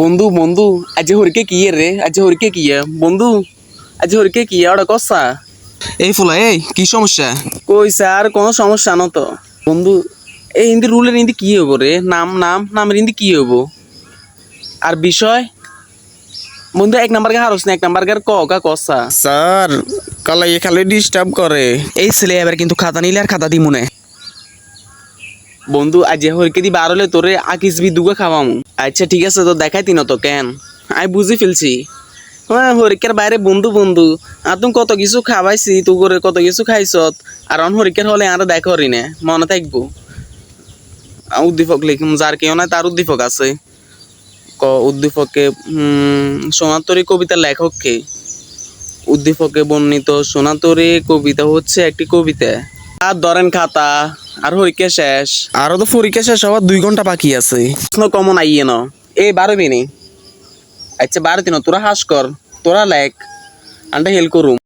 বন্ধু বন্ধু আজ হরিকে কি রে আজ হরিকে কি বন্ধু আজ হরিকে কি ওটা কসা এই ফুলা এই কি সমস্যা? কই স্যার কোনো সমস্যা না তো বন্ধু এই হিন্দি রুলের হিন্দি কি হবো রে নামের হিন্দি কি হবো আর বিষয় বন্ধু এক নাম্বার কে হারস না এক নাম্বার কে কা কসা স্যার কালাই খালি ডিস্টার্ব করে। এই ছেলে এবার কিন্তু খাতা নিলে আর খাতা দিমু না। বন্ধু আজ হরিকে দি বার হলে তোরে আকিস বি দুগা খাওয়ামু আচ্ছা ঠিক আছে তো দেখাই তিন তো কেন আমি বুঝি ফেলছি হ্যাঁ হরিকের বাইরে বন্ধু বন্ধু আর তুমি কত কিছু খাওয়াইছি তু করে কত কিছু খাইছত আর অন হরিকের হলে আর দেখা করি না মনে থাকবো উদ্দীপক লিখুম যার কেউ নাই তার উদ্দীপক আছে উদ্দীপকে সোনাতরী কবিতার লেখক কে উদ্দীপকে বর্ণিত সোনাতরী কবিতা হচ্ছে একটি কবিতা আর ধরেন খাতা আর হরিকে শেষ আরো তো পরীক্ষা শেষ হওয়ার 2 ঘন্টা বাকি আছে। প্রশ্ন কমন আইয়ে ন এই 12 দিনে আচ্ছা 12 দিন তোরা হাস কর তোরা লেখ আন্ডা হেল করুম